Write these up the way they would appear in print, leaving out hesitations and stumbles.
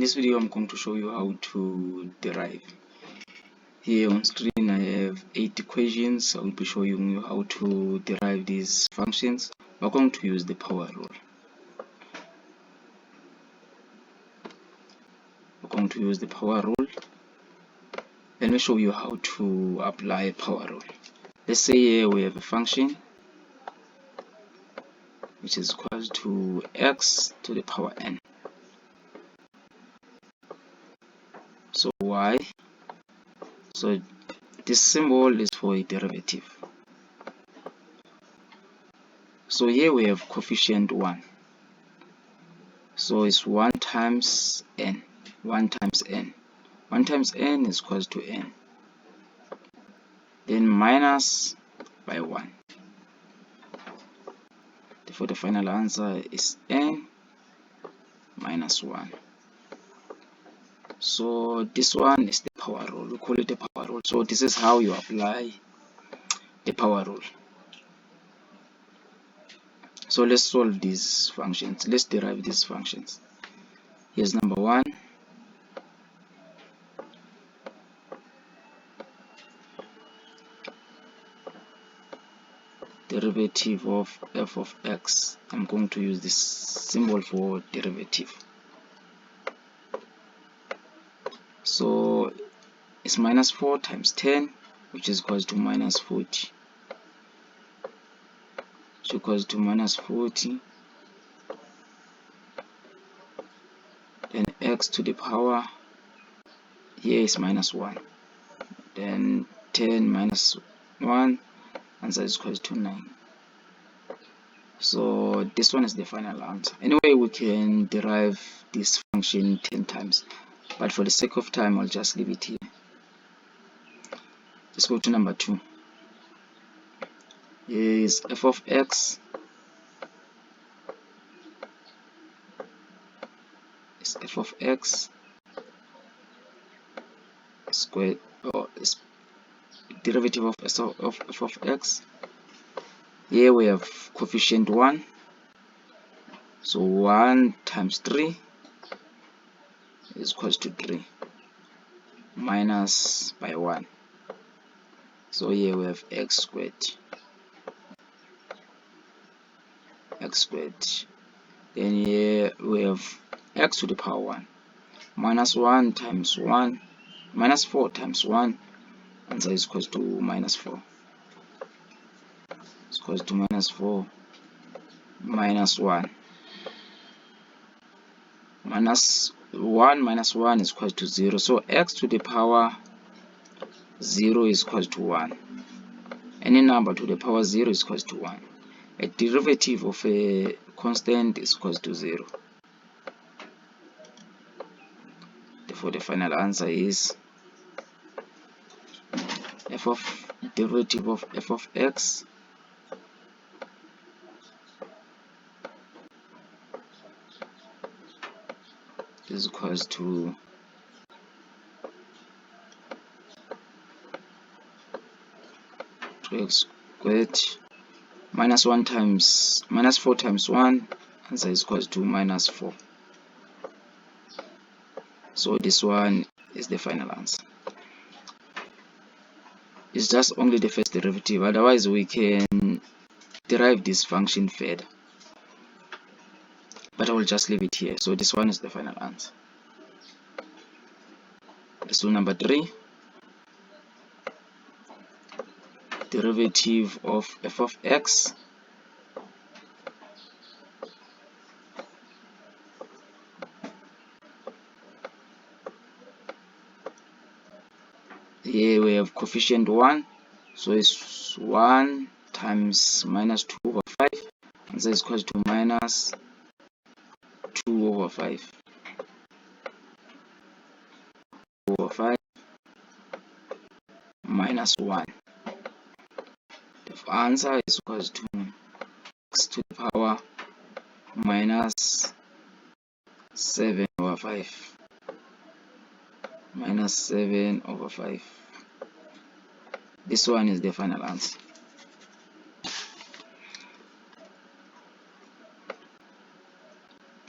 In this video, I'm going to show you how to derive. Here on screen, I have 8 equations. I will be showing you how to derive these functions. We're going to use the power rule. Let me show you how to apply power rule. Let's say here we have a function which is equal to x to the power n. So y, so this symbol is for a derivative. So here we have coefficient 1. So it's 1 times n. 1 times n. 1 times n is equal to n. Then minus by 1. Therefore the final answer is n minus 1. So this one is the power rule. We call it the power rule. So this is how you apply the power rule. So let's solve these functions. Let's derive these functions. Here's number 1. Derivative of f of x. I'm going to use this symbol for derivative. So it's minus 4 times 10, which is equal to minus 40. Which equals to minus 40. Then x to the power, here is minus 1. Then 10 minus 1, answer is equal to 9. So this one is the final answer. Anyway, we can derive this function 10 times. But for the sake of time, I'll just leave it here. Let's go to number 2. Here is f of x. Is f of x squared, or is derivative of f of x. Here we have coefficient 1. So 1 times 3 is equal to 3 minus by 1. So here we have x squared. Then here we have x to the power 1. Minus 1 times 1, minus 4 times 1, answer is equal to minus 4. It's equal to minus 4 minus 1. Minus 1 minus 1 is equal to 0. So x to the power 0 is equal to 1. Any number to the power 0 is equal to 1. A derivative of a constant is equal to 0. Therefore the final answer is derivative of f of x is equal to x squared minus 1 times minus 4 times 1, answer is equal to minus 4. So this one is the final answer. It's just only the first derivative, otherwise we can derive this function further, but I will just leave it here. So this one is the final answer. So number 3, derivative of f of x here we have coefficient 1, so it's 1 times minus 2 over 5, answer is equal to minus 2 over 5. 2 over 5 minus 1. The answer is equal to x to the power minus 7 over 5. Minus 7 over 5. This one is the final answer.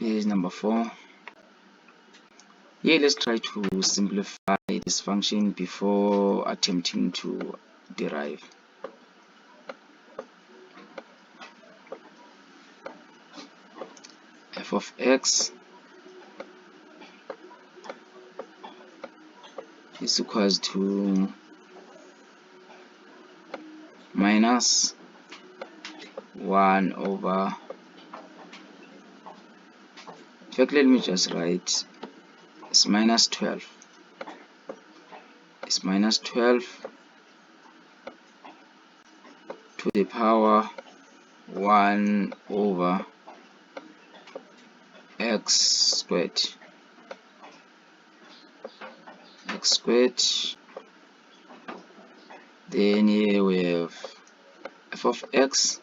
Page number 4. Here let's try to simplify this function before attempting to derive. F of x is equals to minus 1 over, in fact let me just write, it's minus 12. It's minus 12 to the power 1 over x squared. X squared. Then here we have f of x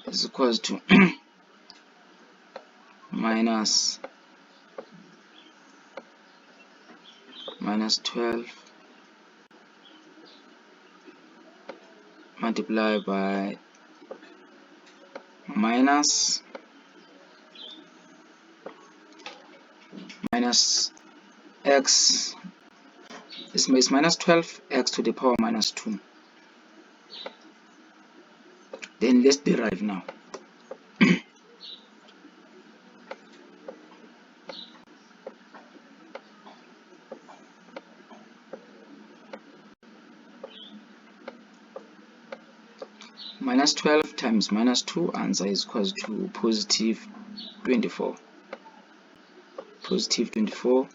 is equals to minus 12 multiplied by minus x is minus 12x to the power minus 2. Then let's derive now. Minus 12 times minus 2, answer is equals to positive 24. Positive 24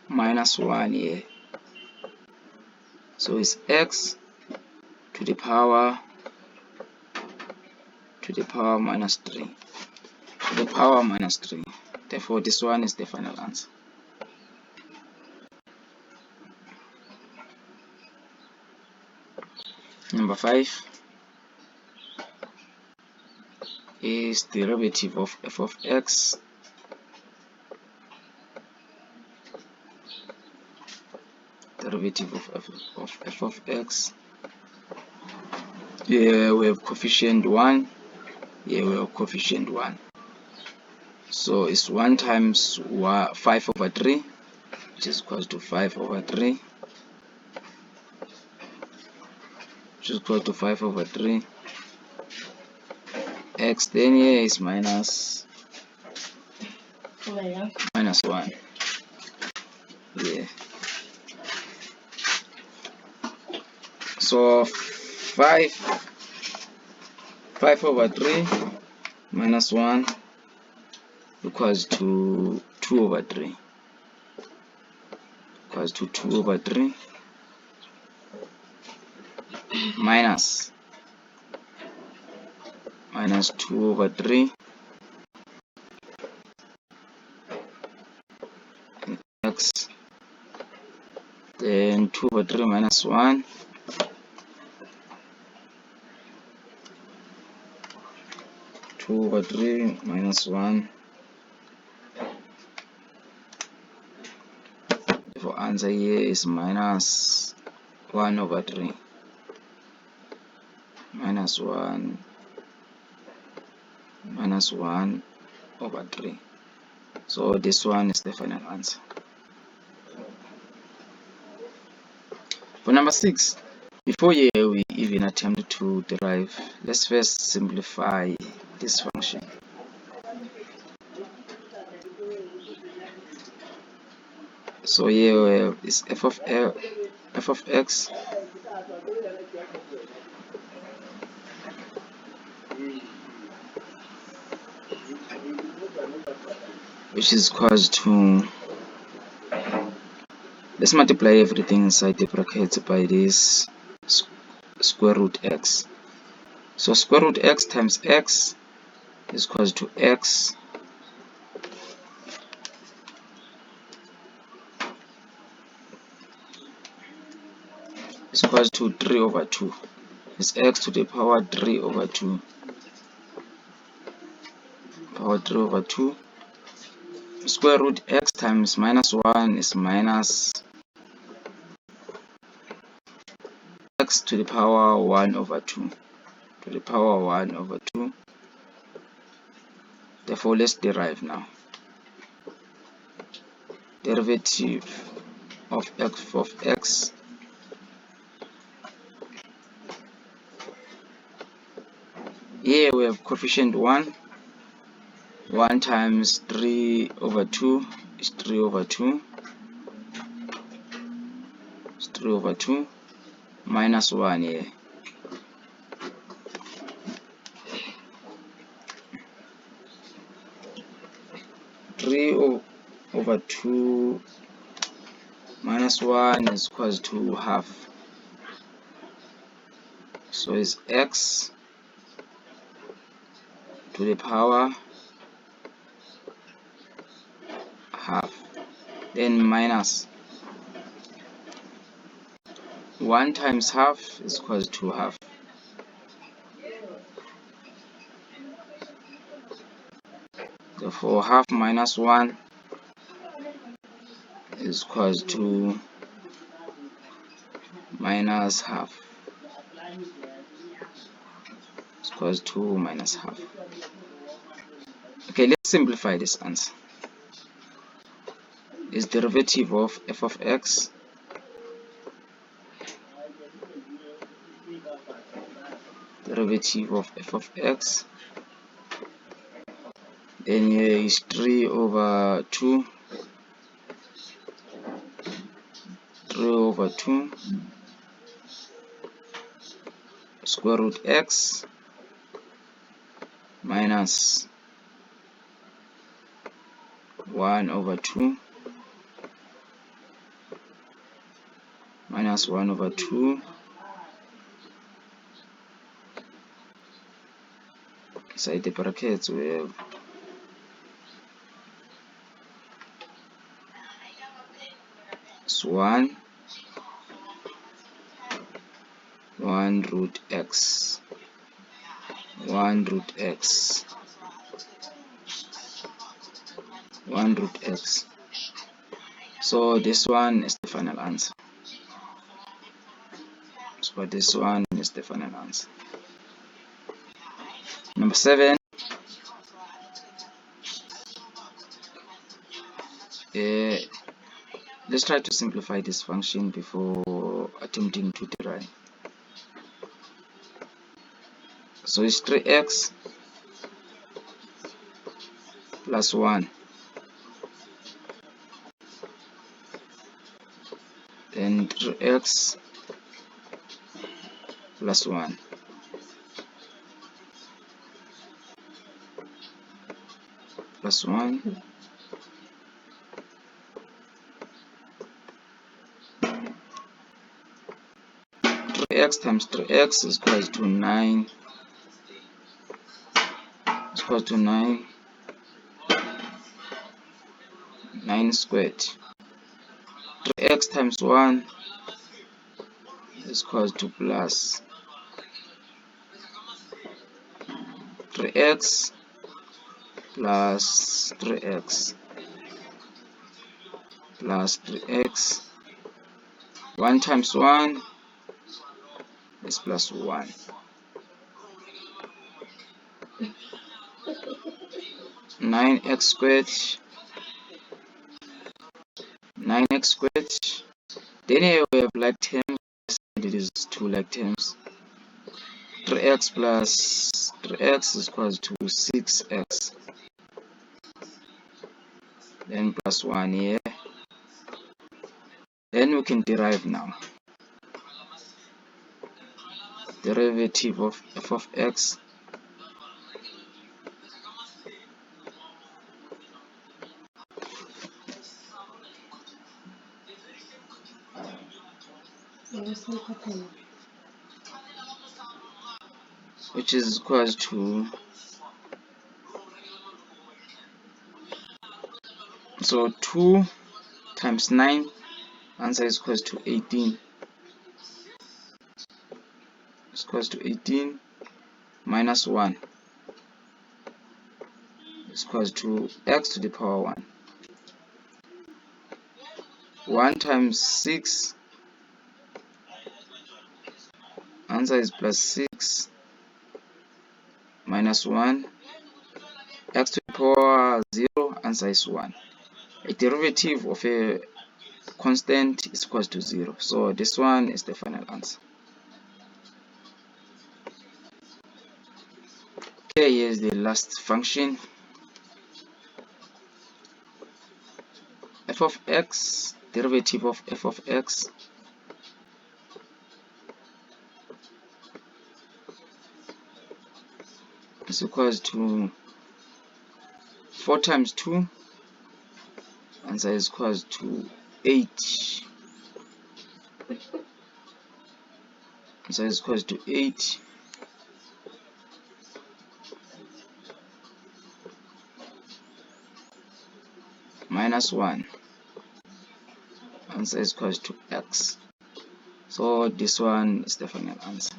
minus 1 here. So it's x to the power minus 3. To the power minus 3. Therefore, this one is the final answer. Number 5 is derivative of f of x f of x. Here we have coefficient 1, here we have coefficient 1. So it's 1 times 5 over 3, which is equal to 5 over 3, which is equal to 5 over 3. X then here is minus 1. Yeah. So 5 over 3 minus 1 equals to 2 over 3. Equals to 2 over 3 minus 2 over 3 x, then 2 over 3 minus 1 2 over 3 minus 1. Therefore answer here is minus 1 over 3. Minus 1 over 3. So this one is the final answer. For number 6, before here we even attempt to derive, let's first simplify this function. So here is f of x which is equals to, let's multiply everything inside the brackets by this square root x. So square root x times x is equals to x is equals to 3 over 2. It's x to the power 3 over 2. Power 3 over 2. Square root x times minus 1 is minus x to the power 1 over 2 to the power 1 over 2. Therefore, let's derive now. Derivative of x here we have coefficient 1 times 3 over 2 is 3 over 2. It's 3 over 2 minus 1 here. Over 2 minus 1 is equals to half. So it's x to the power half. Then minus 1 times half is equals to half. Therefore, half minus 1 is equals to minus half. Is equals to minus half. Okay, let's simplify this answer. Is derivative of f of x then here is 3 over 2 square root x minus 1 over 2 minus 1 over 2 inside the brackets we have 1 root x 1 root x. So this one is the final answer. Number 7. Let's try to simplify this function before attempting to derive. So it's 3x plus 1, then 3x plus 1 plus 1 3x times 3x is equal to 9 9 squared. 3x times 1 is equal to plus 3x plus 3x plus 3x. 1 times 1 is plus 1. 9x squared. Then here we have like terms. It is 2 like terms. 3x plus 3x is equal to 6x. Then plus 1 here. Then we can derive now. Derivative of f of x which is equal to, so 2 times 9, answer is equal to 18. Is equal to 18 minus 1 is equal to x to the power 1. 1 times 6 answer is plus 6 minus 1. X to the power 0, answer is 1. A derivative of a constant is equal to 0. So this one is the final answer. Okay, here's the last function. F of x, derivative of f of x is equals to 4 times 2, answer is equals to 8. Answer is equals to 8 minus 1. Answer is equals to x. So this one is the final answer.